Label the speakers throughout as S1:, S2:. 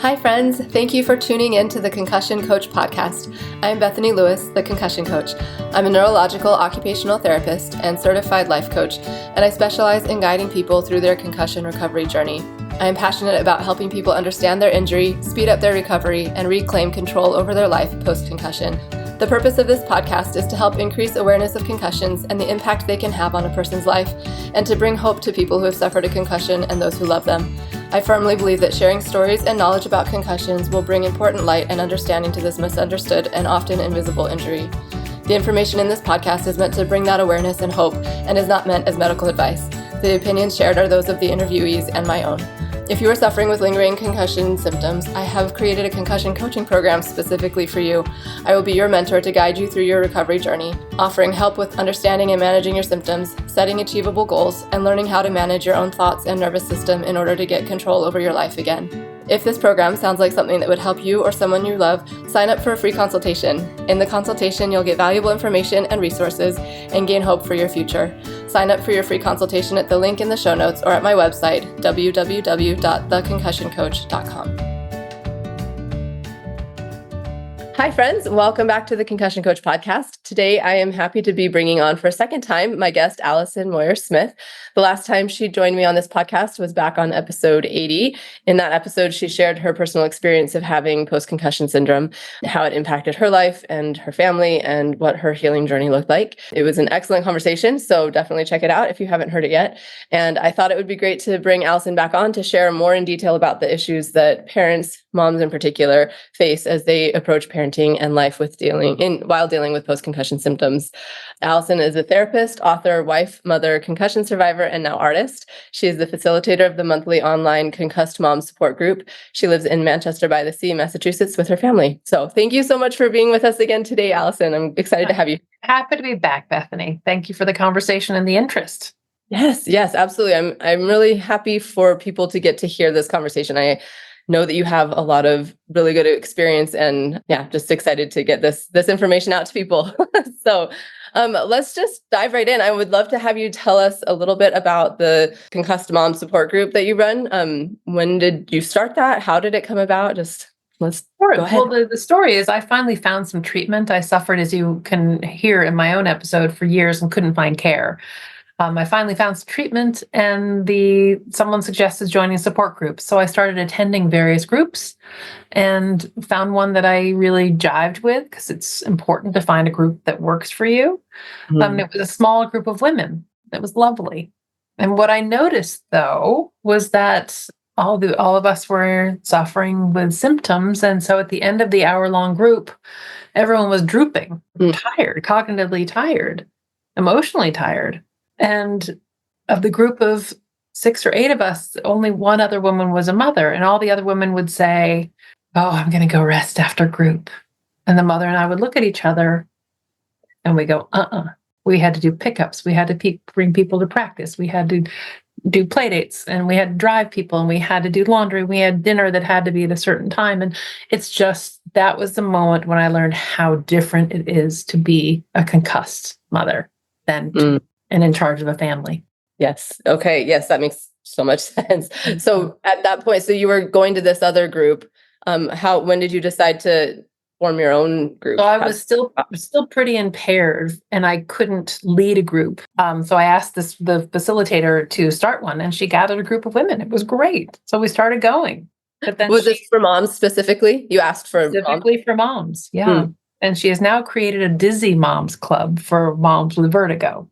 S1: Hi, friends. Thank you for tuning in to the Concussion Coach podcast. I'm Bethany Lewis, the Concussion Coach. I'm a neurological occupational therapist and certified life coach, and I specialize in guiding people through their concussion recovery journey. I am passionate about helping people understand their injury, speed up their recovery, and reclaim control over their life post-concussion. The purpose of this podcast is to help increase awareness of concussions and the impact they can have on a person's life, and to bring hope to people who have suffered a concussion and those who love them. I firmly believe that sharing stories and knowledge about concussions will bring important light and understanding to this misunderstood and often invisible injury. The information in this podcast is meant to bring that awareness and hope and is not meant as medical advice. The opinions shared are those of the interviewees and my own. If you are suffering with lingering concussion symptoms, I have created a concussion coaching program specifically for you. I will be your mentor to guide you through your recovery journey, offering help with understanding and managing your symptoms, setting achievable goals, and learning how to manage your own thoughts and nervous system in order to get control over your life again. If this program sounds like something that would help you or someone you love, sign up for a free consultation. In the consultation, you'll get valuable information and resources and gain hope for your future. Sign up for your free consultation at the link in the show notes or at my website, www.theconcussioncoach.com. Hi, friends. Welcome back to the Concussion Coach podcast. Today, I am happy to be bringing on for a second time my guest, Allison Moir-Smith. The last time she joined me on this podcast was back on episode 80. In that episode, she shared her personal experience of having post-concussion syndrome, how it impacted her life and her family, and what her healing journey looked like. It was an excellent conversation, so definitely check it out if you haven't heard it yet. And I thought it would be great to bring Allison back on to share more in detail about the issues that parents, moms in particular, face as they approach parenting and life while dealing with post-concussion symptoms. Allison is a therapist, author, wife, mother, concussion survivor, and now artist. She is the facilitator of the monthly online Concussed Moms Support Group. She lives in Manchester by the Sea, Massachusetts with her family. So thank you so much for being with us again today, Allison. I'm excited to have you.
S2: Happy to be back, Bethany. Thank you for the conversation and the interest.
S1: Yes, absolutely. I'm really happy for people to get to hear this conversation. I know that you have a lot of really good experience, and just excited to get this information out to people. So let's just dive right in. I would love to have you tell us a little bit about the Concussed Moms Support Group that you run. When did you start that? How did it come about? Let's go ahead.
S2: Well, the story is I finally found some treatment. I suffered, as you can hear in my own episode, for years and couldn't find care. I finally found some treatment, and someone suggested joining a support group. So I started attending various groups and found one that I really jived with, because it's important to find a group that works for you. It was a small group of women. It was lovely. And what I noticed, though, was that all of us were suffering with symptoms. And so at the end of the hour-long group, everyone was drooping, tired, cognitively tired, emotionally tired. And of the group of 6 or 8 of us, only one other woman was a mother. And all the other women would say, "Oh, I'm going to go rest after group." And the mother and I would look at each other and we go, We had to do pickups. We had to bring people to practice. We had to do play dates, and we had to drive people, and we had to do laundry. We had dinner that had to be at a certain time. And it's just, that was the moment when I learned how different it is to be a concussed mother than and in charge of a family.
S1: Yes. Okay. Yes, that makes so much sense. So at that point, so you were going to this other group. When did you decide to form your own group?
S2: So I was still pretty impaired, and I couldn't lead a group. So I asked the facilitator to start one, and she gathered a group of women. It was great. So we started going.
S1: But then was this for moms specifically? You asked for
S2: specifically for moms. Yeah. And she has now created a Dizzy Moms Club for moms with vertigo.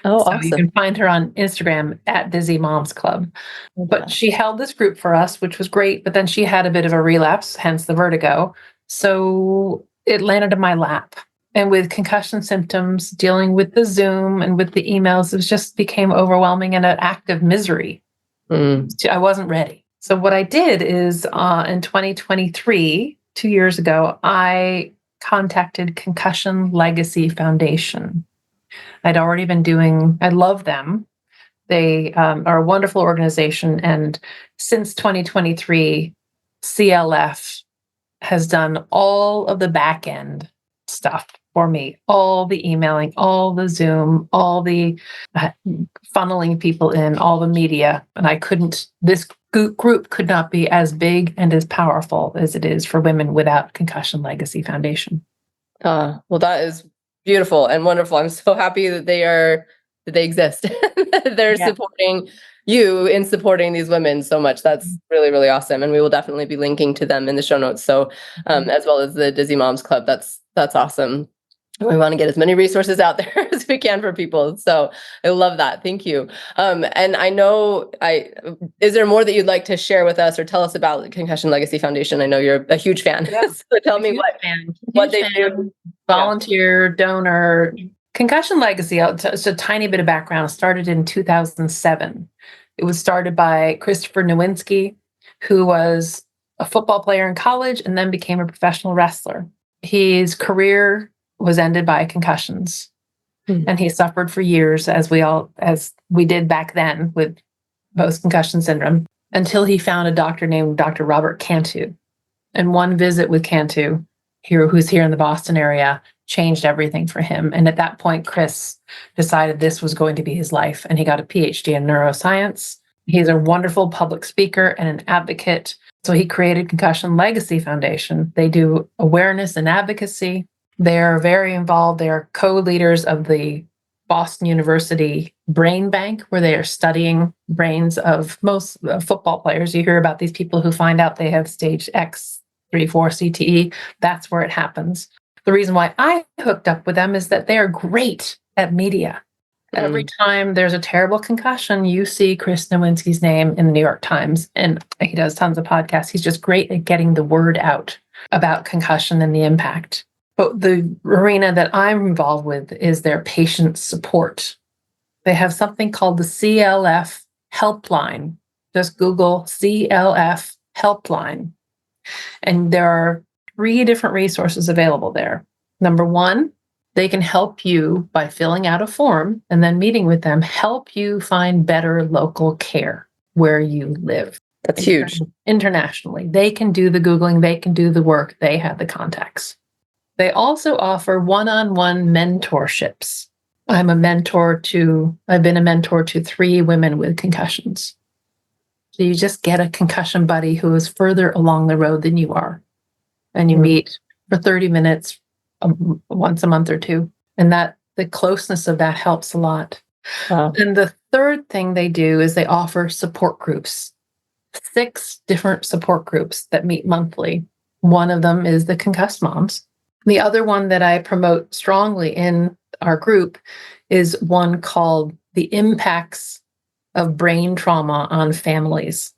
S1: Oh,
S2: so
S1: awesome.
S2: You can find her on Instagram at Dizzy Moms Club. But she held this group for us, which was great. But then she had a bit of a relapse, hence the vertigo. So it landed in my lap. And with concussion symptoms, dealing with the Zoom and with the emails, it just became overwhelming and an act of misery. I wasn't ready. So what I did is in 2023, 2 years ago, I contacted Concussion Legacy Foundation. I'd already been I love them. They are a wonderful organization. And since 2023, CLF has done all of the back end stuff. for me. All the emailing, all the Zoom, all the funneling people in, all the media. And this group could not be as big and as powerful as it is for women without Concussion Legacy Foundation.
S1: Well, that is beautiful and wonderful. I'm so happy that they exist. They're supporting you in supporting these women so much. That's really, really awesome. And we will definitely be linking to them in the show notes. So, as well as the Dizzy Moms Club. That's awesome. We want to get as many resources out there as we can for people. So I love that. Thank you. And I know is there more that you'd like to share with us or tell us about the Concussion Legacy Foundation? I know you're a huge fan.
S2: Yeah.
S1: So tell me what they do.
S2: Volunteer, donor. Concussion Legacy, just a tiny bit of background, started in 2007. It was started by Christopher Nowinski, who was a football player in college and then became a professional wrestler. His career was ended by concussions. And he suffered for years, as we did back then with post-concussion syndrome, until he found a doctor named Dr. Robert Cantu. And one visit with Cantu, who's here in the Boston area, changed everything for him. And at that point, Chris decided this was going to be his life, and he got a PhD in neuroscience. He's a wonderful public speaker and an advocate. So he created Concussion Legacy Foundation. They do awareness and advocacy. They're very involved. They're co-leaders of the Boston University Brain Bank, where they are studying brains of most football players. You hear about these people who find out they have stage X, 3, 4 CTE. That's where it happens. The reason why I hooked up with them is that they are great at media. Every time there's a terrible concussion, you see Chris Nowinski's name in the New York Times, and he does tons of podcasts. He's just great at getting the word out about concussion and the impact. But the arena that I'm involved with is their patient support. They have something called the CLF Helpline. Just Google CLF Helpline. And there are 3 different resources available there. Number 1, they can help you by filling out a form and then meeting with them, help you find better local care where you live.
S1: That's huge.
S2: Internationally. They can do the Googling, they can do the work, they have the contacts. They also offer one-on-one mentorships. I've been a mentor to 3 women with concussions. So you just get a concussion buddy who is further along the road than you are. And you meet for 30 minutes once a month or 2. And the closeness of that helps a lot.
S1: Wow.
S2: And the third thing they do is they offer support groups. 6 different support groups that meet monthly. One of them is the Concussed Moms. The other one that I promote strongly in our group is one called The Impacts of Brain Trauma on Families.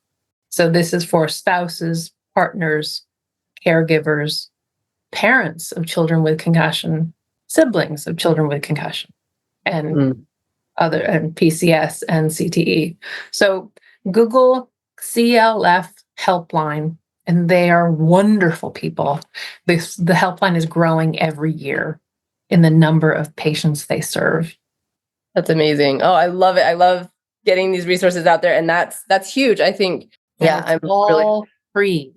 S2: So this is for spouses, partners, caregivers, parents of children with concussion, siblings of children with concussion, and PCS and CTE. So Google CLF Helpline, and they are wonderful people. The helpline is growing every year in the number of patients they serve.
S1: That's amazing. Oh, I love it. I love getting these resources out there, and that's huge. I think,
S2: I'm all free.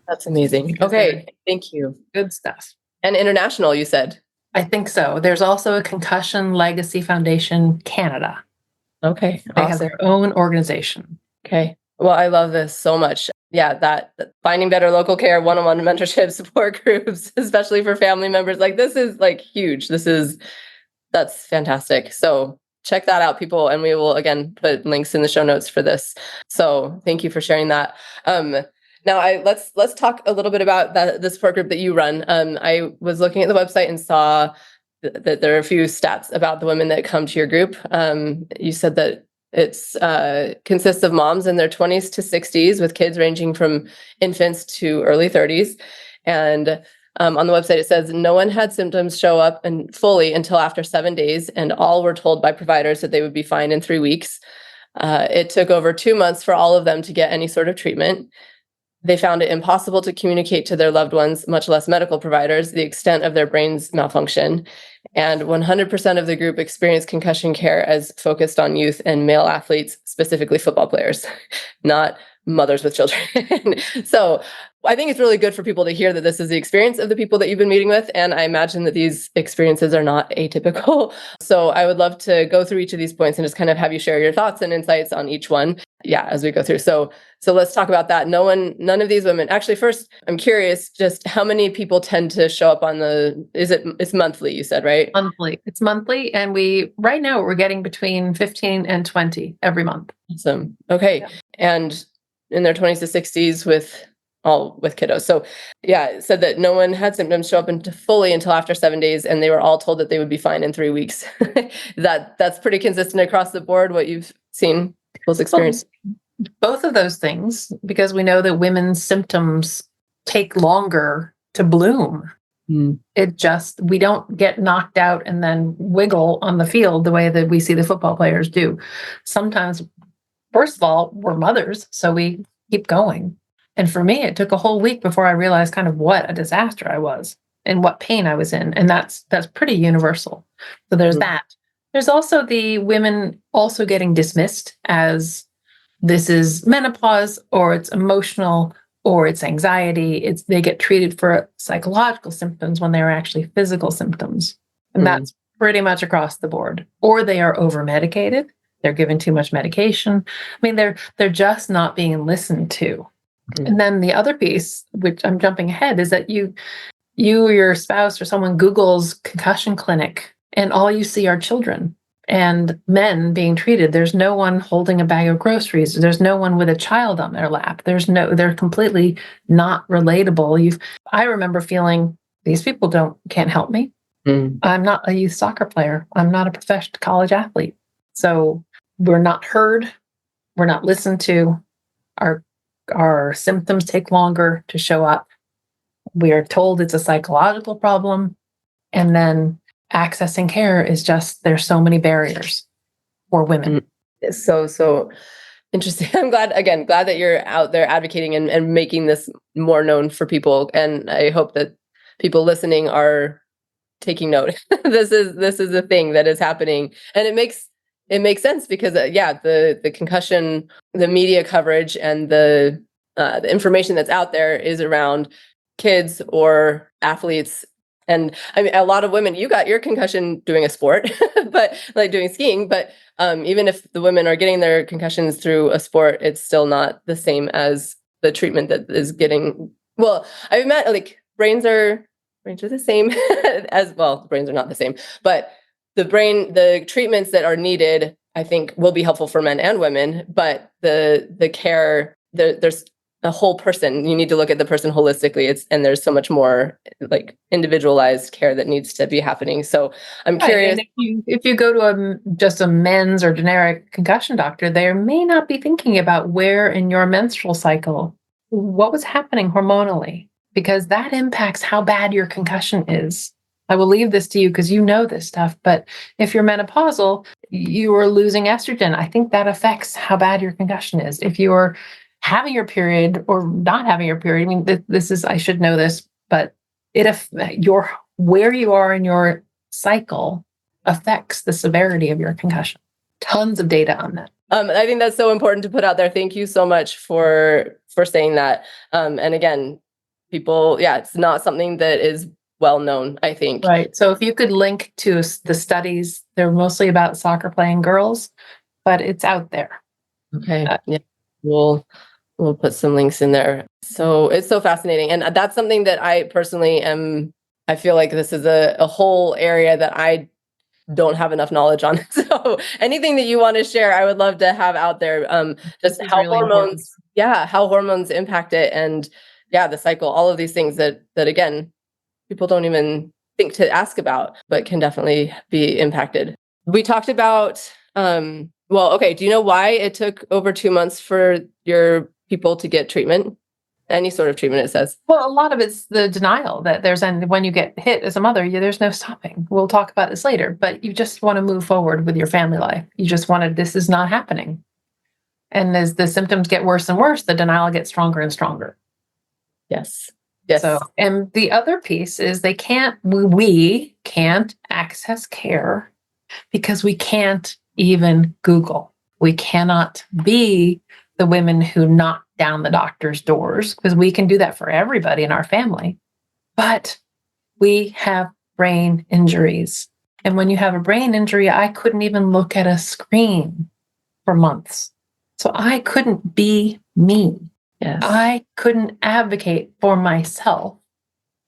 S1: That's amazing. Okay, thank you.
S2: Good stuff.
S1: And international, you said?
S2: I think so. There's also a Concussion Legacy Foundation Canada.
S1: Okay,
S2: they have their own organization.
S1: Okay. Well, I love this so much. Yeah, that finding better local care, one-on-one mentorship support groups, especially for family members, like this is like huge. That's fantastic. So check that out, people. And we will, again, put links in the show notes for this. So thank you for sharing that. Now let's talk a little bit about the support group that you run. I was looking at the website and saw that there are a few stats about the women that come to your group. You said that it's consists of moms in their 20s to 60s with kids ranging from infants to early 30s. And on the website, it says no one had symptoms show up fully until after 7 days, and all were told by providers that they would be fine in 3 weeks. It took over 2 months for all of them to get any sort of treatment. They found it impossible to communicate to their loved ones, much less medical providers, the extent of their brain's malfunction. And 100% of the group experienced concussion care as focused on youth and male athletes, specifically football players, not mothers with children. So I think it's really good for people to hear that this is the experience of the people that you've been meeting with. And I imagine that these experiences are not atypical. So I would love to go through each of these points and just kind of have you share your thoughts and insights on each one. Yeah, as we go through. So let's talk about that. None of these women, actually, first, I'm curious just how many people tend to show up on it's monthly, you said, right?
S2: Monthly. It's monthly. And right now we're getting between 15 and 20 every month.
S1: Awesome. Okay.
S2: Yeah.
S1: And in their 20s to 60s with kiddos. So yeah, it said that no one had symptoms show up fully until after 7 days, and they were all told that they would be fine in 3 weeks. That's pretty consistent across the board, what you've seen, people's experience.
S2: Both of those things, because we know that women's symptoms take longer to bloom. We don't get knocked out and then wiggle on the field the way that we see the football players do. Sometimes, first of all, we're mothers, so we keep going. And for me, it took a whole week before I realized kind of what a disaster I was and what pain I was in. And that's pretty universal. So there's that. There's also the women also getting dismissed as this is menopause, or it's emotional, or it's anxiety. They get treated for psychological symptoms when they're actually physical symptoms. And that's pretty much across the board. Or they are over medicated. They're given too much medication. I mean, they're just not being listened to. And then the other piece, which I'm jumping ahead, is that you or your spouse or someone Googles concussion clinic, and all you see are children and men being treated. There's no one holding a bag of groceries. There's no one with a child on their lap. They're completely not relatable. I remember feeling these people can't help me. I'm not a youth soccer player. I'm not a professional college athlete. So we're not heard. We're not listened to. Our symptoms take longer to show up. We are told it's a psychological problem. And then accessing care is there's so many barriers for women.
S1: It's so interesting. I'm glad that you're out there advocating and making this more known for people. And I hope that people listening are taking note. This is a thing that is happening. And it makes sense because the concussion, the media coverage and the information that's out there is around kids or athletes. And I mean, a lot of women, you got your concussion doing a sport, but like doing skiing. But even if the women are getting their concussions through a sport, it's still not the same as the treatment that is getting. Well, I've met brains are the same as well. Brains are not the same, but the treatments that are needed, I think, will be helpful for men and women. But the care, there's a whole person. You need to look at the person holistically. And there's so much more individualized care that needs to be happening. So I'm curious.
S2: If you go to just a men's or generic concussion doctor, they may not be thinking about where in your menstrual cycle, what was happening hormonally, because that impacts how bad your concussion is. I will leave this to you because you know this stuff, but if you're menopausal, you are losing estrogen. I think that affects how bad your concussion is. If you're having your period or not having your period, I mean, I should know this, but where you are in your cycle affects the severity of your concussion. Tons of data on that.
S1: I think that's so important to put out there. Thank you so much for saying that. And again, people, it's not something that is well known, I think.
S2: Right. So if you could link to the studies, they're mostly about soccer playing girls, but it's out there.
S1: Okay. We'll put some links in there. So it's so fascinating. And that's something that I personally I feel like this is a whole area that I don't have enough knowledge on. So anything that you want to share, I would love to have out there. Just how really hormones, how hormones impact it. And the cycle, all of these things that again, people don't even think to ask about, but can definitely be impacted. We talked about, do you know why it took over 2 months for your people to get treatment? Any sort of treatment, it says.
S2: Well, a lot of it's the denial that when you get hit as a mother, there's no stopping. We'll talk about this later, but you just want to move forward with your family life. You just this is not happening. And as the symptoms get worse and worse, the denial gets stronger and stronger.
S1: Yes.
S2: So, and the other piece is we can't access care because we can't even Google. We cannot be the women who not down the doctor's doors because we can do that for everybody in our family. But we have brain injuries. And when you have a brain injury, I couldn't even look at a screen for months. So I couldn't be me.
S1: Yes.
S2: I couldn't advocate for myself.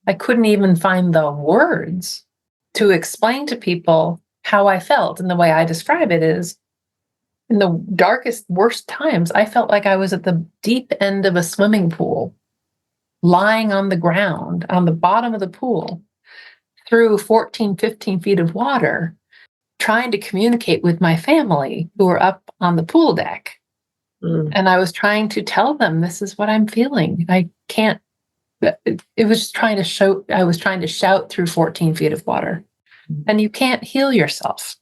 S2: I couldn't even find the words to explain to people how I felt. And the way I describe it is, in the darkest, worst times, I felt like I was at the deep end of a swimming pool, lying on the ground, on the bottom of the pool, through 14, 15 feet of water, trying to communicate with my family who were up on the pool deck. And I was trying to tell them, this is what I'm feeling. I can't, it was just trying to show, I was trying to shout through 14 feet of water. And you can't heal yourself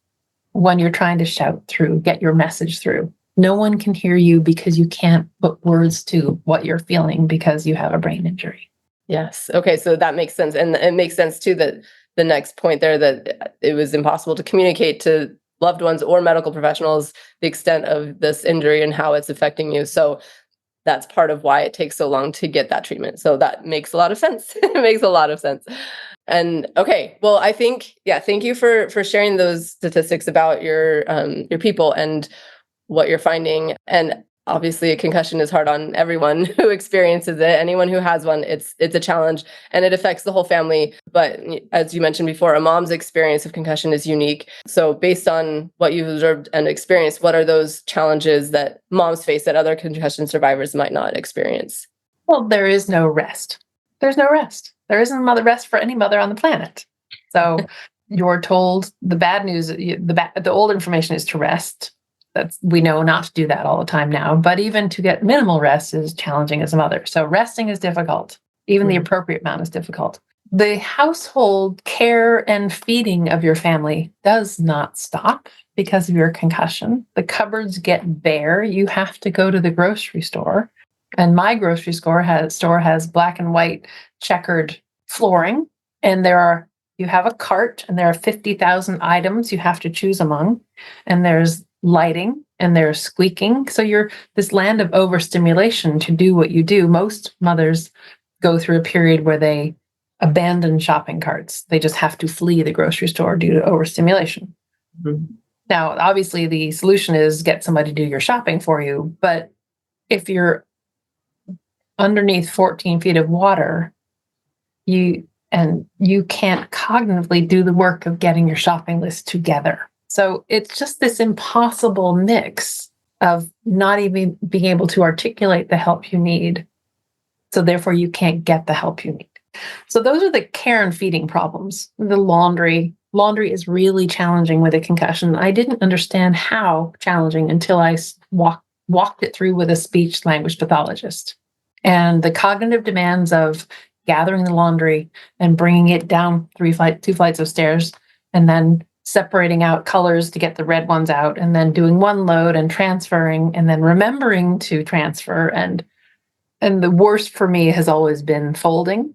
S2: when you're trying to shout through, get your message through. No one can hear you because you can't put words to what you're feeling because you have a brain injury.
S1: Yes. Okay. So that makes sense. And it makes sense too that the next point there, that it was impossible to communicate to loved ones or medical professionals the extent of this injury and how it's affecting you. So that's part of why it takes so long to get that treatment. So that makes a lot of sense. It makes a lot of sense. And okay, well, I think, yeah, thank you for sharing those statistics about your people and what you're finding. And obviously a concussion is hard on everyone who experiences it. Anyone who has one, it's a challenge and it affects the whole family. But as you mentioned before, a mom's experience of concussion is unique. So based on what you've observed and experienced, what are those challenges that moms face that other concussion survivors might not experience?
S2: Well, there is no rest. There's no rest. There isn't rest for any mother on the planet. So you're told the bad news, the old information is to rest. We know not to do that all the time now, but even to get minimal rest is challenging as a mother. So resting is difficult. Even the appropriate amount is difficult. The household care and feeding of your family does not stop because of your concussion. The cupboards get bare. You have to go to the grocery store. And my grocery store has black and white checkered flooring. And you have a cart and there are 50,000 items you have to choose among. And there's lighting and there's squeaking. So you're this land of overstimulation to do what you do. Most mothers go through a period where they abandon shopping carts. They just have to flee the grocery store due to overstimulation. Now, obviously the solution is get somebody to do your shopping for you. But if you're underneath 14 feet of water, you can't cognitively do the work of getting your shopping list together. So it's just this impossible mix of not even being able to articulate the help you need. So therefore you can't get the help you need. So those are the care and feeding problems. The laundry is really challenging with a concussion. I didn't understand how challenging until I walked it through with a speech language pathologist. And the cognitive demands of gathering the laundry and bringing it down 2 flights of stairs and then separating out colors to get the red ones out and then doing one load and transferring and then remembering to transfer. And the worst for me has always been folding.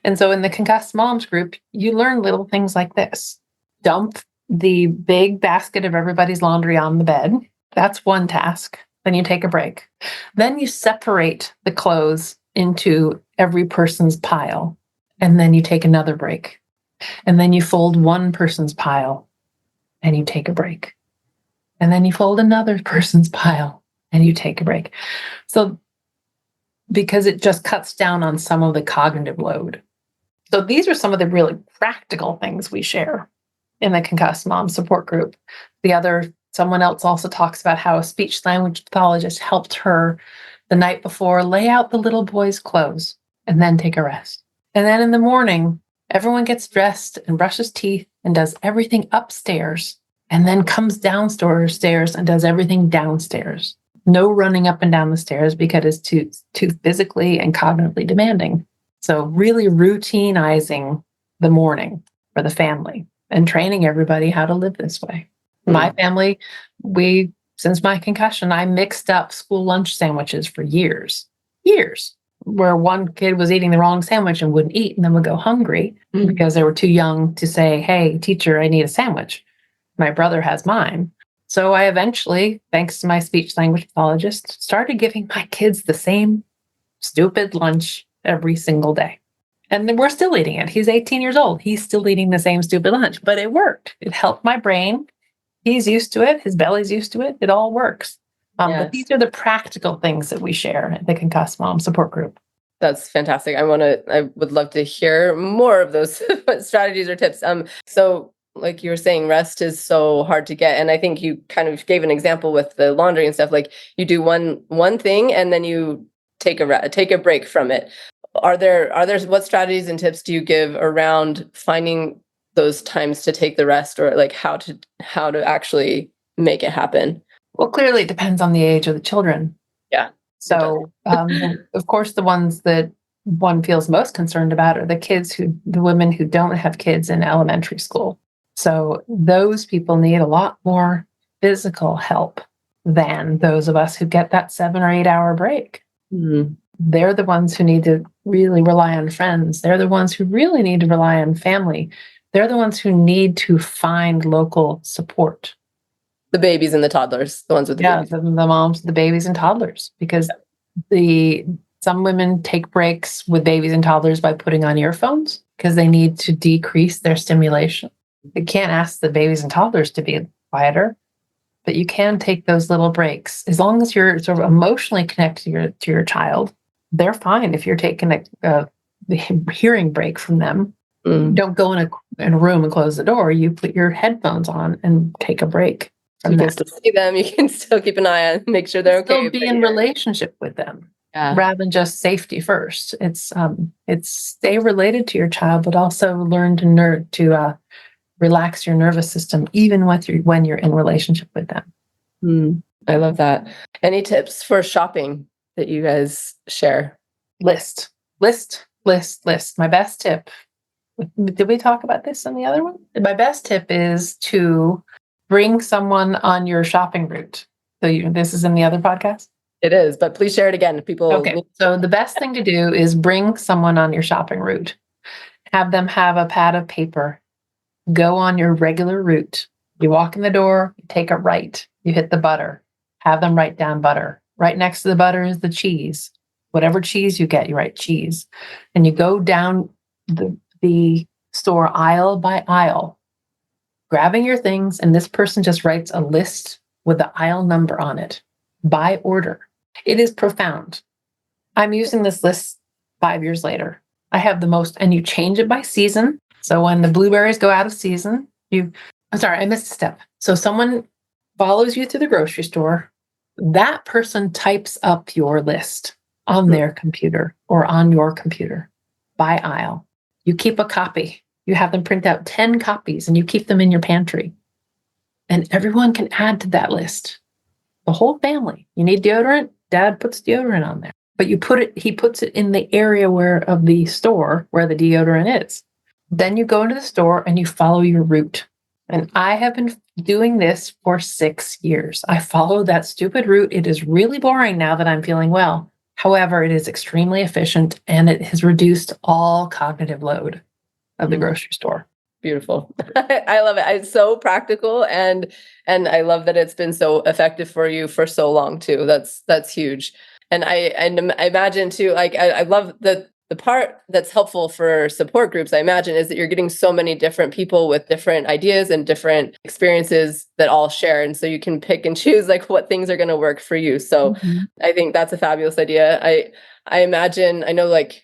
S2: And so in the Concussed Moms group, you learn little things like this. Dump the big basket of everybody's laundry on the bed. That's one task. Then you take a break. Then you separate the clothes into every person's pile. And then you take another break. And then you fold one person's pile and you take a break. And then you fold another person's pile and you take a break. So because it just cuts down on some of the cognitive load. So these are some of the really practical things we share in the Concussed Moms Support Group. Someone else also talks about how a speech language pathologist helped her the night before lay out the little boy's clothes and then take a rest. And then in the morning, everyone gets dressed and brushes teeth and does everything upstairs and then comes downstairs and does everything downstairs. No running up and down the stairs because it's too physically and cognitively demanding. So really routinizing the morning for the family and training everybody how to live this way. My family, since my concussion, I mixed up school lunch sandwiches for years, where one kid was eating the wrong sandwich and wouldn't eat and then would go hungry because they were too young to say, hey, teacher, I need a sandwich. My brother has mine. So I eventually, thanks to my speech language pathologist, started giving my kids the same stupid lunch every single day. And then we're still eating it. He's 18 years old. He's still eating the same stupid lunch, but it worked. It helped my brain. He's used to it. His belly's used to it. It all works. But these are the practical things that we share at the Concussed Mom Support Group.
S1: That's fantastic. I would love to hear more of those strategies or tips. So like you were saying, rest is so hard to get. And I think you kind of gave an example with the laundry and stuff. Like you do one thing and then you take a break from it. Are there what strategies and tips do you give around finding those times to take the rest, or like how to actually make it happen?
S2: Well, clearly it depends on the age of the children.
S1: Yeah.
S2: So, of course, the ones that one feels most concerned about are the women who don't have kids in elementary school. So those people need a lot more physical help than those of us who get that 7 or 8 hour break.
S1: Mm-hmm.
S2: They're the ones who need to really rely on friends. They're the ones who really need to rely on family. They're the ones who need to find local support.
S1: The babies and the toddlers, the ones with the babies.
S2: The moms, the babies and toddlers, because some women take breaks with babies and toddlers by putting on earphones because they need to decrease their stimulation. You can't ask the babies and toddlers to be quieter, but you can take those little breaks. As long as you're sort of emotionally connected to your child, they're fine if you're taking a hearing break from them.
S1: Mm.
S2: Don't go in a room and close the door. You put your headphones on and take a break.
S1: You can still see them. You can still keep an eye on, make sure they're okay.
S2: Still be in relationship with them, rather than just safety first. It's stay related to your child, but also learn to relax your nervous system, even when you're in relationship with them.
S1: I love that. Any tips for shopping that you guys share?
S2: List. My best tip. Did we talk about this in the other one? My best tip is to bring someone on your shopping route. So this is in the other podcast?
S1: It is, but please share it again.
S2: Okay. So the best thing to do is bring someone on your shopping route. Have them have a pad of paper. Go on your regular route. You walk in the door, you take a right, you hit the butter. Have them write down butter. Right next to the butter is the cheese. Whatever cheese you get, you write cheese. And you go down the store aisle by aisle, grabbing your things, and this person just writes a list with the aisle number on it by order. It is profound. I'm using this list 5 years later. I have the most, and you change it by season. So when the blueberries go out of season, I'm sorry, I missed a step. So someone follows you to the grocery store. That person types up your list on their computer or on your computer by aisle. You keep a copy. You have them print out 10 copies and you keep them in your pantry. And everyone can add to that list. The whole family. You need deodorant? Dad puts deodorant on there. But he puts it in the area of the store where the deodorant is. Then you go into the store and you follow your route. And I have been doing this for 6 years. I follow that stupid route. It is really boring now that I'm feeling well. However, it is extremely efficient and it has reduced all cognitive load of the grocery store.
S1: Beautiful. I love it. It's so practical and I love that it's been so effective for you for so long too. That's huge. And I imagine too, like I love the part that's helpful for support groups, I imagine, is that you're getting so many different people with different ideas and different experiences that all share. And so you can pick and choose like what things are going to work for you. So I think that's a fabulous idea. I imagine, I know like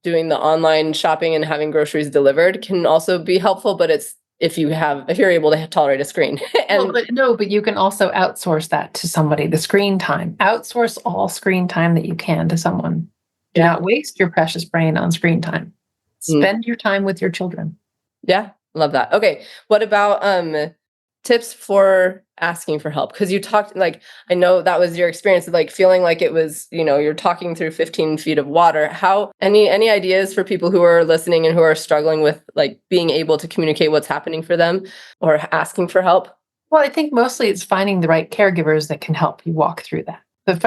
S1: doing the online shopping and having groceries delivered can also be helpful, but it's if you're able to tolerate a screen.
S2: But you can also outsource that to somebody, the screen time. Outsource all screen time that you can to someone. Do not waste your precious brain on screen time. Spend your time with your children.
S1: Yeah, love that. Okay, what about tips for asking for help? Because you talked, like, I know that was your experience, like feeling like it was, you're talking through 15 feet of water. Any ideas for people who are listening and who are struggling with like being able to communicate what's happening for them or asking for help?
S2: Well, I think mostly it's finding the right caregivers that can help you walk through that. But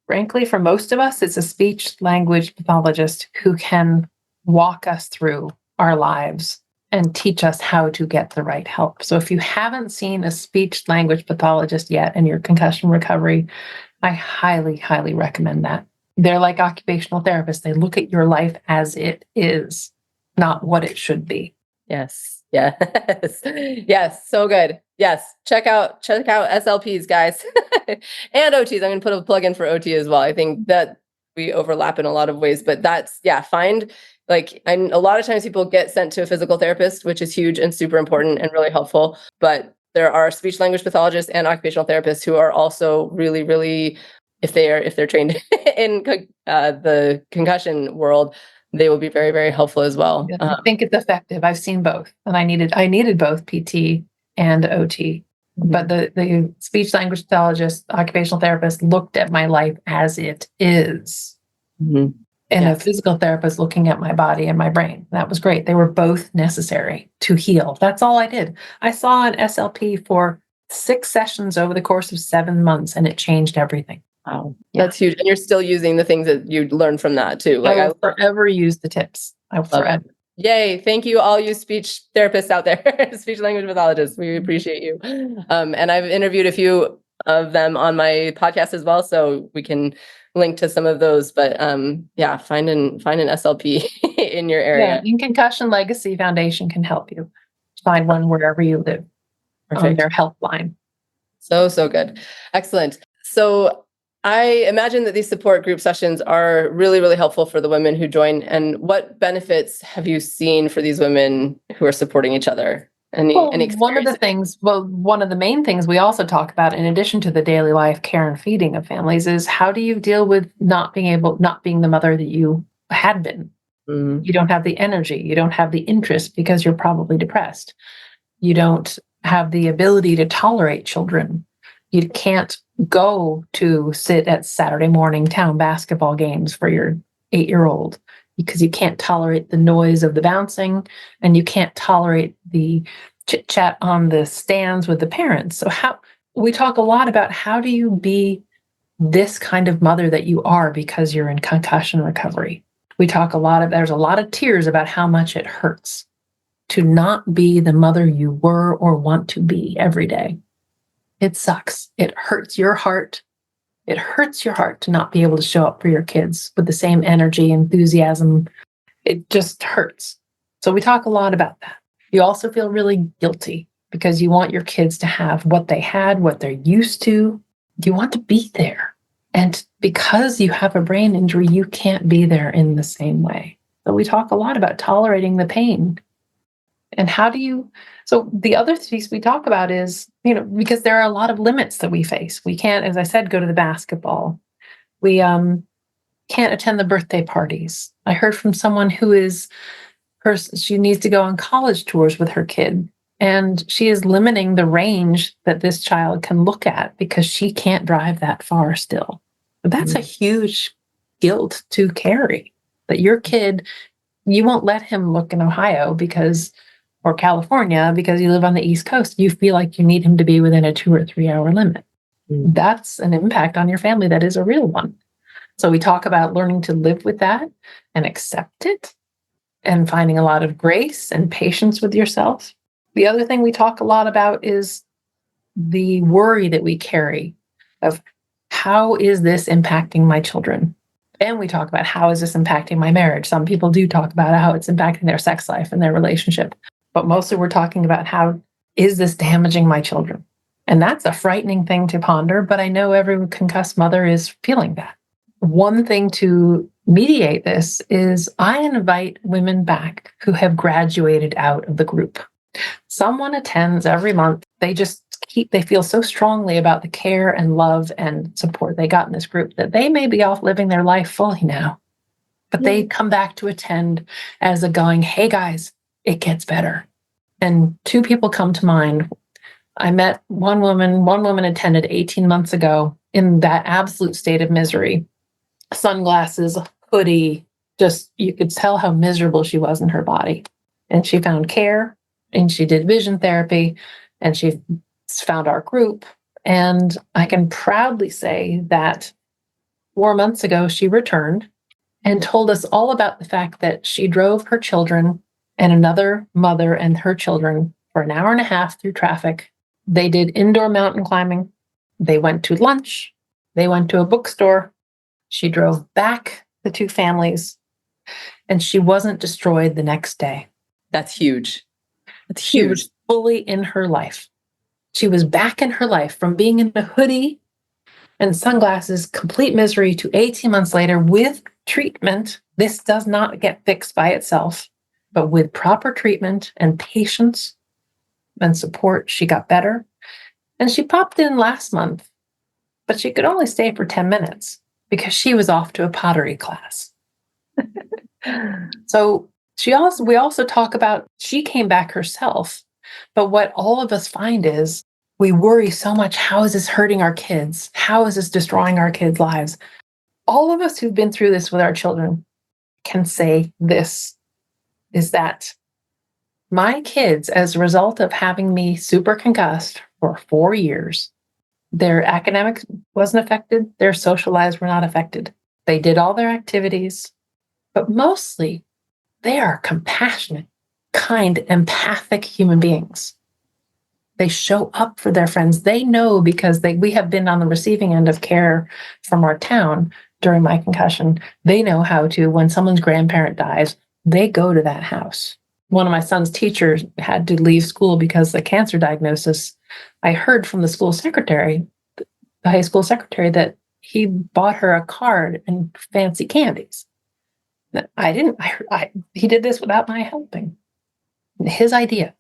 S2: frankly, for most of us, it's a speech language pathologist who can walk us through our lives and teach us how to get the right help. So if you haven't seen a speech language pathologist yet in your concussion recovery, I highly, highly recommend that. They're like occupational therapists. They look at your life as it is, not what it should be.
S1: Yes. Yes. Yes. So good. Yes. Check out SLPs, guys. And OTs. I'm going to put a plug in for OT as well. I think that we overlap in a lot of ways, but that's, find and a lot of times people get sent to a physical therapist, which is huge and super important and really helpful. But there are speech language pathologists and occupational therapists who are also really, really, if they're trained in the concussion world, they will be very, very helpful as well.
S2: I think it's effective. I've seen both, and I needed both PT and OT. But the speech language pathologist, occupational therapist looked at my life as it is. And a physical therapist looking at my body and my brain. That was great. They were both necessary to heal. That's all I did. I saw an SLP for 6 sessions over the course of 7 months, and it changed everything.
S1: Wow. That's huge. And you're still using the things that you learned from that too.
S2: I will forever use the tips. I will forever.
S1: Yay. Thank you, all you speech therapists out there, speech language pathologists. We appreciate you. And I've interviewed a few of them on my podcast as well, so we can link to some of those. But find an SLP in your area.
S2: And Concussion Legacy Foundation can help you find one wherever you live. Perfect. On their helpline.
S1: So good. Excellent. So I imagine that these support group sessions are really, really helpful for the women who join. And what benefits have you seen for these women who are supporting each other?
S2: One of the main things we also talk about, in addition to the daily life care and feeding of families, is how do you deal with not being the mother that you had been? You don't have the energy, you don't have the interest because you're probably depressed. You don't have the ability to tolerate children. You can't go to sit at Saturday morning town basketball games for your 8-year-old because you can't tolerate the noise of the bouncing, and you can't tolerate the chit chat on the stands with the parents. So we talk a lot about how do you be this kind of mother that you are because you're in concussion recovery. We talk there's a lot of tears about how much it hurts to not be the mother you were or want to be every day. It sucks. It hurts your heart. It hurts your heart to not be able to show up for your kids with the same energy, enthusiasm. It just hurts. So we talk a lot about that. You also feel really guilty because you want your kids to have what they had, what they're used to. You want to be there. And because you have a brain injury, you can't be there in the same way. So we talk a lot about tolerating the pain. And so the other piece we talk about is, because there are a lot of limits that we face. We can't, as I said, go to the basketball. We can't attend the birthday parties. I heard from someone she needs to go on college tours with her kid, and she is limiting the range that this child can look at because she can't drive that far still. But that's a huge guilt to carry, that your kid, you won't let him look in Ohio or California because you live on the East Coast. You feel like you need him to be within a 2 or 3 hour limit. That's an impact on your family that is a real one. So we talk about learning to live with that and accept it and finding a lot of grace and patience with yourself. The other thing we talk a lot about is the worry that we carry of how is this impacting my children? And we talk about how is this impacting my marriage? Some people do talk about how it's impacting their sex life and their relationship. But mostly we're talking about how is this damaging my children? And that's a frightening thing to ponder, but I know every concussed mother is feeling that. One thing to mediate this is I invite women back who have graduated out of the group. Someone attends every month. They feel so strongly about the care and love and support they got in this group that they may be off living their life fully now. But they come back to attend as a going, hey guys, it gets better. And 2 people come to mind. I met one woman attended 18 months ago in that absolute state of misery. Sunglasses, hoodie, just you could tell how miserable she was in her body. And she found care, and she did vision therapy, and she found our group. And I can proudly say that 4 months ago, she returned and told us all about the fact that she drove her children and another mother and her children for an hour and a half through traffic. They did indoor mountain climbing. They went to lunch. They went to a bookstore. She drove back the two families, and she wasn't destroyed the next day.
S1: That's huge. That's
S2: She
S1: huge.
S2: was fully in her life. She was back in her life from being in a hoodie and sunglasses, complete misery, to 18 months later with treatment. This does not get fixed by itself, but with proper treatment and patience and support, she got better. And she popped in last month, but she could only stay for 10 minutes because she was off to a pottery class. So we also talk about, she came back herself, but what all of us find is we worry so much. How is this hurting our kids? How is this destroying our kids' lives? All of us who've been through this with our children can say this, is that my kids, as a result of having me super concussed for 4 years, their academics wasn't affected, their social lives were not affected. They did all their activities, but mostly they are compassionate, kind, empathic human beings. They show up for their friends. They know, because we have been on the receiving end of care from our town during my concussion. They know how to, when someone's grandparent dies, they go to that house. One of my son's teachers had to leave school because of the cancer diagnosis. I heard from the school secretary, the high school secretary, that he bought her a card and fancy candies. I didn't. He did this without my helping. His idea.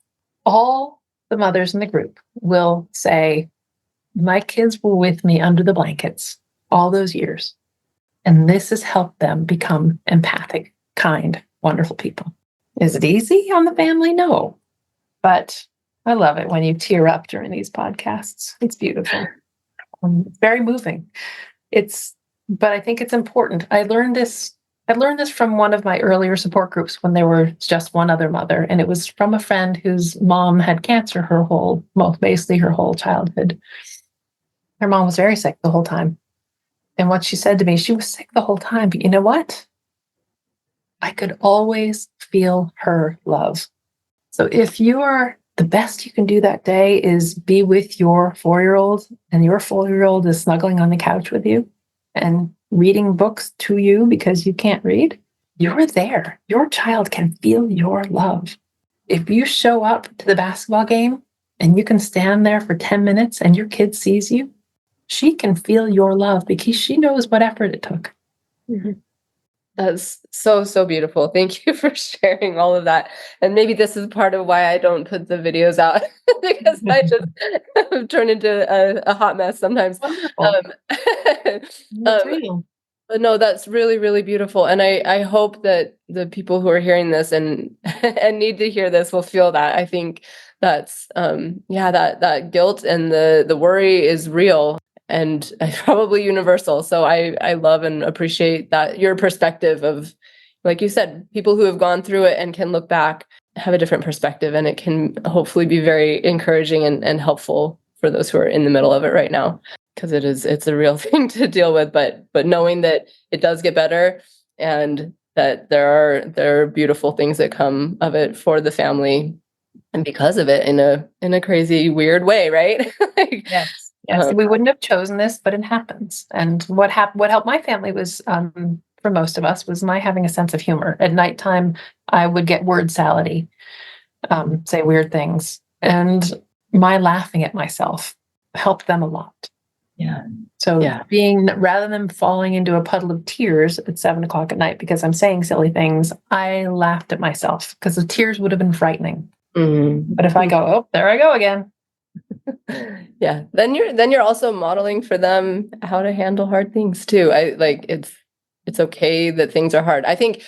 S2: All the mothers in the group will say, my kids were with me under the blankets all those years, and this has helped them become empathic, kind, wonderful people. Is it easy on the family? No. But I love it when you tear up during these podcasts. It's beautiful. It's very moving. But I think it's important. I learned this from one of my earlier support groups when there was just one other mother, and it was from a friend whose mom had cancer basically her whole childhood. Her mom was very sick the whole time. And what she said to me, she was sick the whole time, but you know what? I could always feel her love. So if the best you can do that day is be with your 4-year-old, and your 4-year-old is snuggling on the couch with you and reading books to you because you can't read, you're there. Your child can feel your love. If you show up to the basketball game and you can stand there for 10 minutes and your kid sees you, she can feel your love because she knows what effort it took.
S1: Mm-hmm. That's so, so beautiful. Thank you for sharing all of that. And maybe this is part of why I don't put the videos out, because I just turn into a hot mess sometimes.
S2: That's real.
S1: But no, that's really, really beautiful. And I hope that the people who are hearing this and and need to hear this will feel that. I think that's that guilt and the worry is real and probably universal. So I love and appreciate that your perspective of, like you said, people who have gone through it and can look back, have a different perspective, and it can hopefully be very encouraging and helpful for those who are in the middle of it right now. Because it's a real thing to deal with, but knowing that it does get better and that there are beautiful things that come of it for the family and because of it in a crazy weird way, right?
S2: Yes. We wouldn't have chosen this, but it happens. And what helped my family was, for most of us, was my having a sense of humor. At nighttime, I would get word salady, say weird things, and my laughing at myself helped them a lot.
S1: Yeah.
S2: So rather than falling into a puddle of tears at 7:00 at night because I'm saying silly things, I laughed at myself because the tears would have been frightening. Mm-hmm. But if I go, oh, there I go again.
S1: Yeah. Then you're also modeling for them how to handle hard things too. It's okay that things are hard. I think,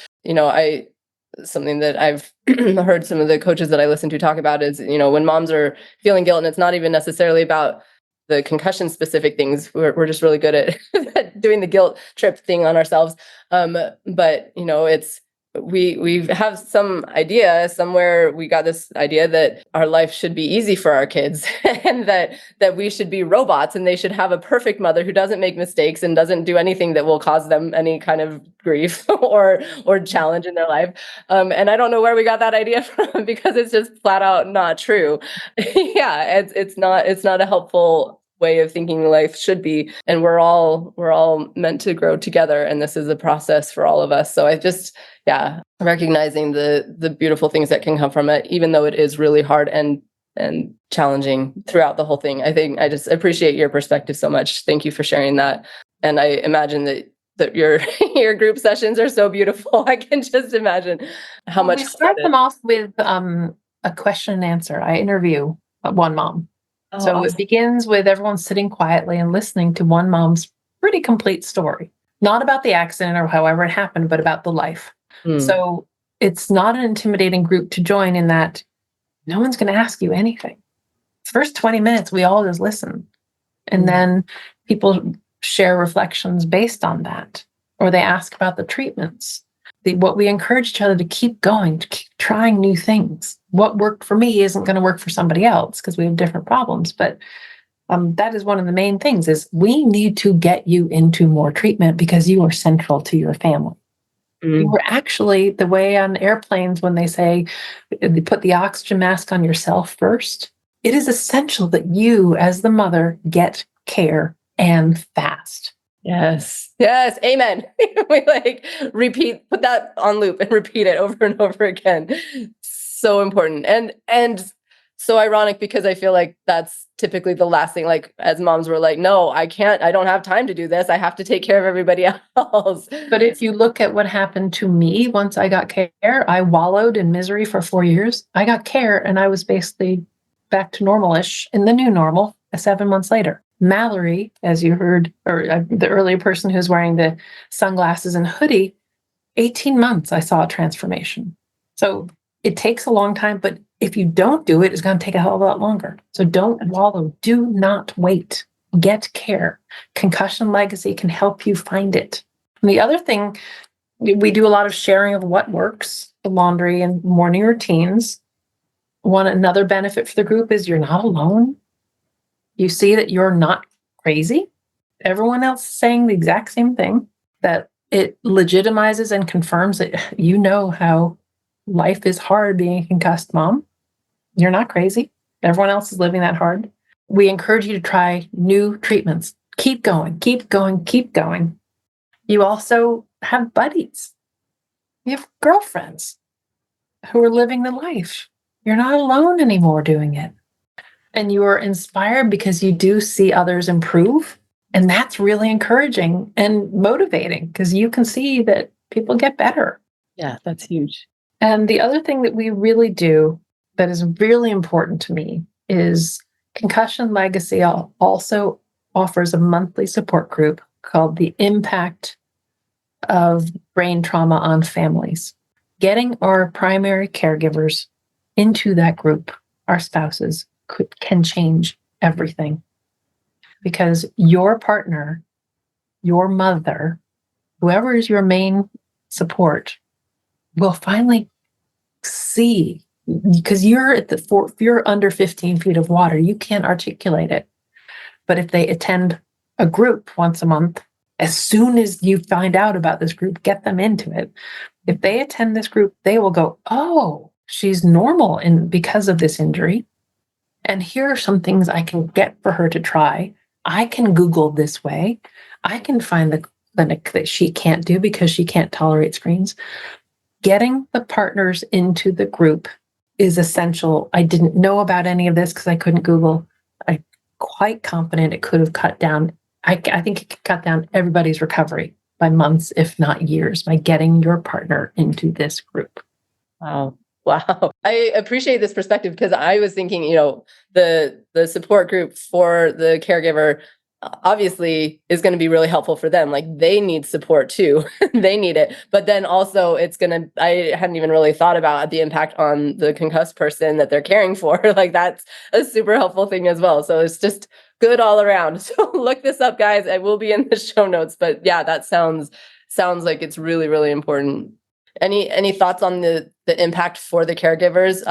S1: something that I've heard some of the coaches that I listen to talk about is, when moms are feeling guilt, and it's not even necessarily about the concussion specific things. We're just really good at doing the guilt trip thing on ourselves. But it's we have some idea somewhere. We got this idea that our life should be easy for our kids and that we should be robots and they should have a perfect mother who doesn't make mistakes and doesn't do anything that will cause them any kind of grief or challenge in their life. And I don't know where we got that idea from because it's just flat out not true. Yeah, it's not a helpful way of thinking life should be, and we're all meant to grow together, and this is a process for all of us. So I just, yeah, recognizing the beautiful things that can come from it, even though it is really hard and challenging throughout the whole thing. I think I just appreciate your perspective so much. Thank you for sharing that. And I imagine that your your group sessions are so beautiful. I can just imagine how much
S2: We start them off with a question and answer. I interview one mom.
S1: Oh,
S2: So
S1: awesome.
S2: it begins with everyone sitting quietly and listening to one mom's pretty complete story, not about the accident or however it happened, but about the life. So it's not an intimidating group to join in that no one's going to ask you anything. First 20 minutes, we all just listen. And then people share reflections based on that, or they ask about the treatments. What we encourage each other to keep going, to keep trying new things. What worked for me isn't going to work for somebody else because we have different problems. But that is one of the main things is we need to get you into more treatment because you are central to your family. You were actually the way on airplanes when they say they put the oxygen mask on yourself first. It is essential that you, as the mother, get care and fast.
S1: Yes. Yes. Amen. We put that on loop and repeat it over and over again. So important. And so ironic because I feel like that's typically the last thing, like as moms we're like, no, I don't have time to do this. I have to take care of everybody else.
S2: But if you look at what happened to me once I got care, I wallowed in misery for 4 years. I got care and I was basically back to normal-ish in the new normal 7 months later. Mallory, as you heard, or the earlier person who's wearing the sunglasses and hoodie, 18 months I saw a transformation. So it takes a long time, but if you don't do it, it's going to take a hell of a lot longer. So don't wallow. Do not wait. Get care. Concussion Legacy can help you find it. And the other thing, we do a lot of sharing of what works, the laundry and morning routines. Another benefit for the group is you're not alone. You see that you're not crazy. Everyone else is saying the exact same thing, that it legitimizes and confirms that you know how life is hard being a concussed mom. You're not crazy. Everyone else is living that hard. We encourage you to try new treatments. Keep going, keep going, keep going. You also have buddies. You have girlfriends who are living the life. You're not alone anymore doing it. And you are inspired because you do see others improve. And that's really encouraging and motivating because you can see that people get better.
S1: Yeah, that's huge.
S2: And the other thing that we really do that is really important to me is Concussion Legacy also offers a monthly support group called the Impact of Brain Trauma on Families. Getting our primary caregivers into that group, our spouses, can change everything. Because your partner, your mother, whoever is your main support, will finally see, because if you're under 15 feet of water, you can't articulate it. But if they attend a group once a month, as soon as you find out about this group, get them into it. If they attend this group, they will go, oh, she's normal because of this injury. And here are some things I can get for her to try. I can Google this way. I can find the clinic that she can't do because she can't tolerate screens. Getting the partners into the group is essential. I didn't know about any of this because I couldn't Google. I'm quite confident it could have cut down. I think it could cut down everybody's recovery by months, if not years, by getting your partner into this group.
S1: Wow. Wow. I appreciate this perspective because I was thinking, the support group for the caregiver obviously is going to be really helpful for them. Like they need support too. They need it. But then also I hadn't even really thought about the impact on the concussed person that they're caring for. Like that's a super helpful thing as well. So it's just good all around. So look this up, guys. I will be in the show notes. But yeah, that sounds like it's really, really important. Any thoughts on the impact for the caregivers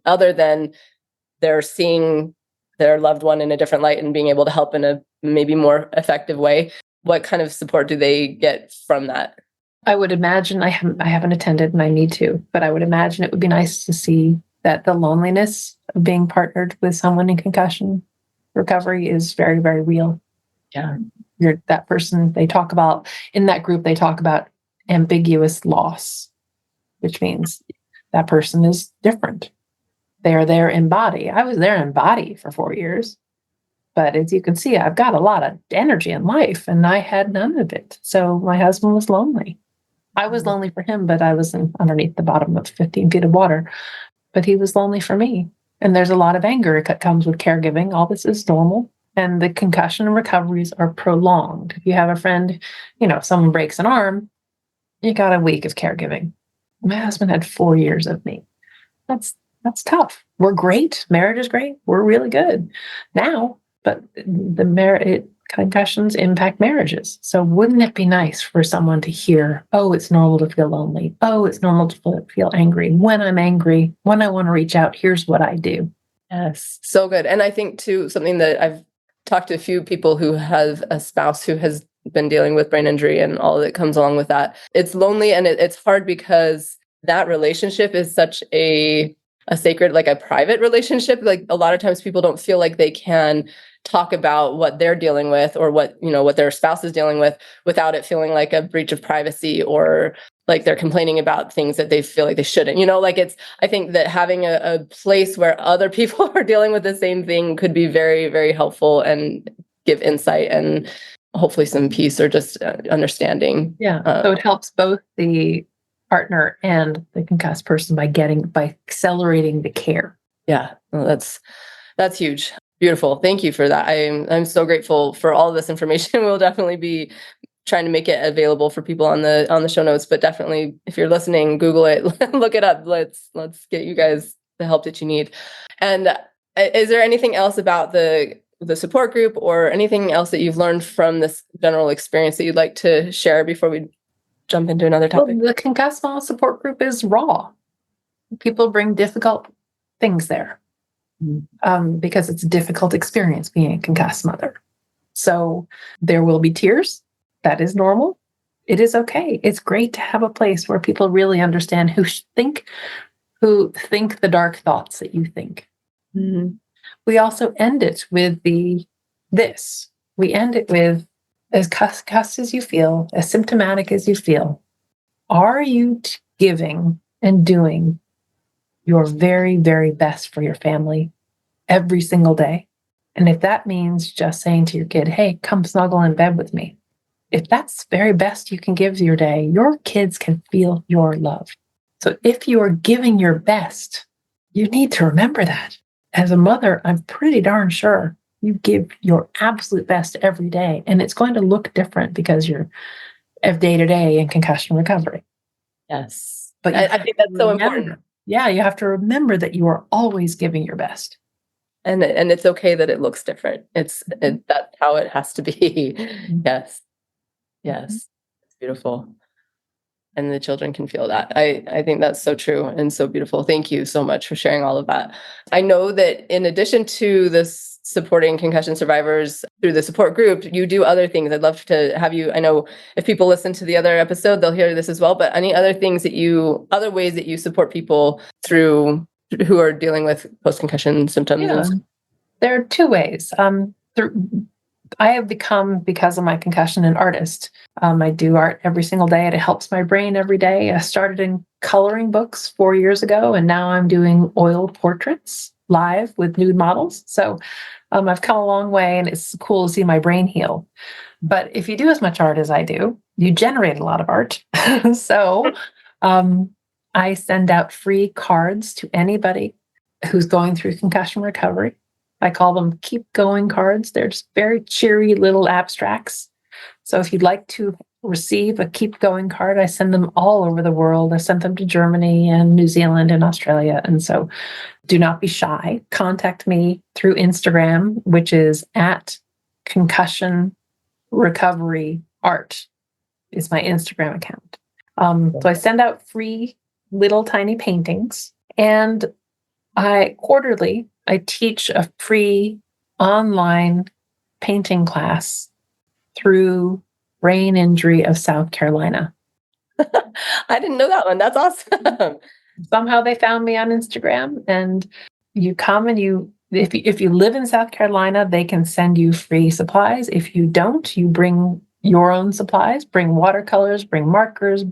S1: other than they're seeing their loved one in a different light and being able to help in a maybe more effective way? What kind of support do they get from that?
S2: I would imagine, I haven't attended and I need to, but I would imagine it would be nice to see that the loneliness of being partnered with someone in concussion recovery is very, very real.
S1: Yeah.
S2: You're that person. They talk about, in that group, they talk about ambiguous loss, which means that person is different. They are there in body. I was there in body for 4 years. But as you can see, I've got a lot of energy in life and I had none of it. So my husband was lonely. I was lonely for him, but I was underneath the bottom of 15 feet of water. But he was lonely for me. And there's a lot of anger that comes with caregiving. All this is normal. And the concussion recoveries are prolonged. If you have a friend, someone breaks an arm, you got a week of caregiving. My husband had 4 years of me. That's tough. We're great. Marriage is great. We're really good now. But concussions impact marriages. So wouldn't it be nice for someone to hear, oh, it's normal to feel lonely. Oh, it's normal to feel angry. When I'm angry, when I want to reach out, here's what I do.
S1: Yes, so good. And I think too, something that I've talked to a few people who have a spouse who has been dealing with brain injury and all that comes along with that. It's lonely and it's hard because that relationship is such a sacred, like a private relationship. Like a lot of times people don't feel like they can talk about what they're dealing with or what their spouse is dealing with without it feeling like a breach of privacy or like they're complaining about things that they feel like they shouldn't, I think that having a place where other people are dealing with the same thing could be very, very helpful and give insight and hopefully some peace or just understanding.
S2: Yeah. So it helps both the partner and the concussed person by accelerating the care.
S1: Yeah, well, that's huge. Beautiful. Thank you for that. I'm so grateful for all of this information. We'll definitely be trying to make it available for people on the show notes, but definitely if you're listening, Google it, look it up. Let's get you guys the help that you need. And is there anything else about the support group or anything else that you've learned from this general experience that you'd like to share before we jump into another topic?
S2: Well, the Concussed Moms Support Group is raw. People bring difficult things there because it's a difficult experience being a concussed mother. So there will be tears. That is normal. It is okay. It's great to have a place where people really understand who think the dark thoughts that you think. Mm-hmm. We also end it with this. We end it with, as concussed as you feel, as symptomatic as you feel, are you giving and doing your very, very best for your family every single day? And if that means just saying to your kid, hey, come snuggle in bed with me, if that's the very best you can give your day, your kids can feel your love. So if you are giving your best, you need to remember that. As a mother, I'm pretty darn sure you give your absolute best every day, and it's going to look different because you're day-to-day in concussion recovery.
S1: Yes. But I think that's so important.
S2: Yeah, you have to remember that you are always giving your best.
S1: And it's okay that it looks different. That's how it has to be. Yes. Yes. It's beautiful. And the children can feel that. I think that's so true and so beautiful. Thank you so much for sharing all of that. I know that in addition to this supporting concussion survivors through the support group, you do other things. I'd love to have you, I know if people listen to the other episode, they'll hear this as well, but any other other ways that you support people through who are dealing with post-concussion symptoms?
S2: Yeah. There are two ways. I have become, because of my concussion, an artist. I do art every single day and it helps my brain every day. I started in coloring books 4 years ago, and now I'm doing oil portraits live with nude models. So I've come a long way, and it's cool to see my brain heal. But if you do as much art as I do, you generate a lot of art. So I send out free cards to anybody who's going through concussion recovery. I call them keep going cards. They're just very cheery little abstracts. So if you'd like to receive a keep going card, I send them all over the world. I sent them to Germany and New Zealand and Australia. And so do not be shy. Contact me through Instagram, which is at Concussion Recovery Art is my Instagram account. So I send out free little tiny paintings, and quarterly I teach a free online painting class through Brain Injury of South Carolina.
S1: I didn't know that one. That's awesome.
S2: Somehow they found me on Instagram, and you come and if you live in South Carolina, they can send you free supplies. If you don't, you bring your own supplies, bring watercolors, bring markers,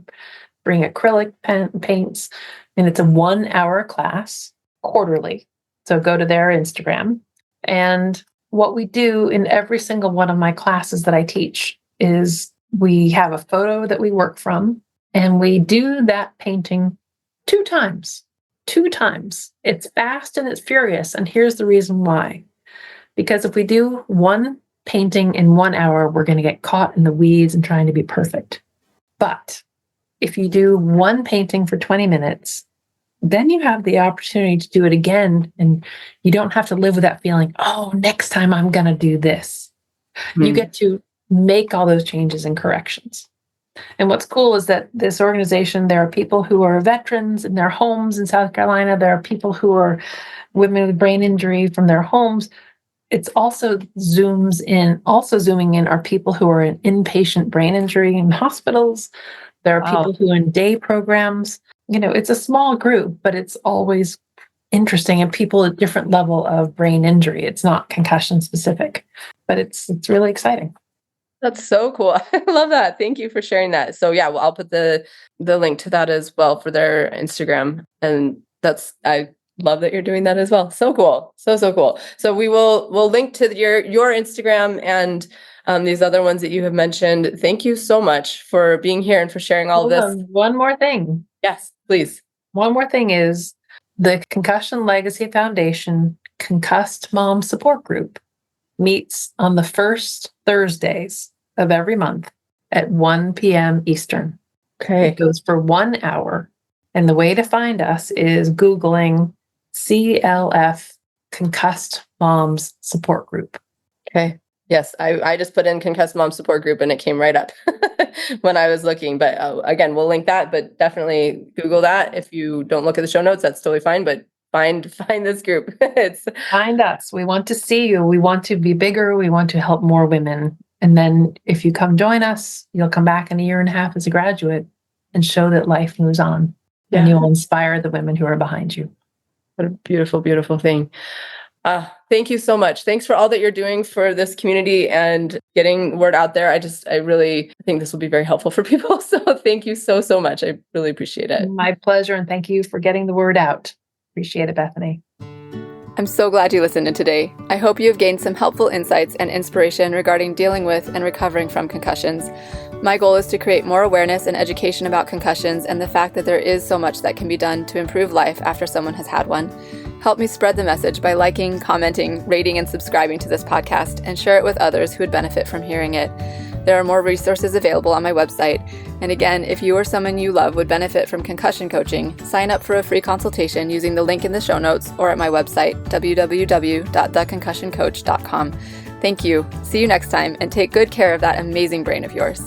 S2: bring acrylic paints, and it's a 1-hour class quarterly. So go to their Instagram. And what we do in every single one of my classes that I teach is we have a photo that we work from, and we do that painting 2 times. 2 times. It's fast and it's furious. And here's the reason why. Because if we do one painting in 1 hour, we're going to get caught in the weeds and trying to be perfect. But if you do one painting for 20 minutes, then you have the opportunity to do it again. And you don't have to live with that feeling, oh, next time I'm going to do this. You get to make all those changes and corrections. And what's cool is that this organization, there are people who are veterans in their homes in South Carolina. There are people who are women with brain injury from their homes. It's also zooming in are people who are in inpatient brain injury in hospitals. There are people who are in day programs. It's a small group, but it's always interesting, and people at different level of brain injury. It's not concussion specific, but it's really exciting.
S1: That's so cool. I love that. Thank you for sharing that. So yeah, well, I'll put the link to that as well for their Instagram. And I love that you're doing that as well. So cool. So cool. So we'll link to your Instagram and these other ones that you have mentioned. Thank you so much for being here and for sharing all of this.
S2: One more thing.
S1: Yes, please.
S2: One more thing is the Concussion Legacy Foundation Concussed Moms Support Group meets on the first Thursdays of every month at 1 p.m. Eastern.
S1: Okay.
S2: It goes for 1 hour. And the way to find us is Googling CLF Concussed Moms Support Group.
S1: Okay. Yes, I just put in Concussed Moms Support Group and it came right up when I was looking. But again, we'll link that, but definitely Google that. If you don't look at the show notes, that's totally fine. But find this group.
S2: Find us. We want to see you. We want to be bigger. We want to help more women. And then if you come join us, you'll come back in 1.5 years as a graduate and show that life moves on. Yeah. And you'll inspire the women who are behind you.
S1: What a beautiful, beautiful thing. Thank you so much. Thanks for all that you're doing for this community and getting word out there. I really think this will be very helpful for people. So thank you so much. I really appreciate it.
S2: My pleasure. And thank you for getting the word out. Appreciate it, Bethany.
S1: I'm so glad you listened in today. I hope you have gained some helpful insights and inspiration regarding dealing with and recovering from concussions. My goal is to create more awareness and education about concussions and the fact that there is so much that can be done to improve life after someone has had one. Help me spread the message by liking, commenting, rating, and subscribing to this podcast, and share it with others who would benefit from hearing it. There are more resources available on my website. And again, if you or someone you love would benefit from concussion coaching, sign up for a free consultation using the link in the show notes or at my website, www.theconcussioncoach.com. Thank you. See you next time, and take good care of that amazing brain of yours.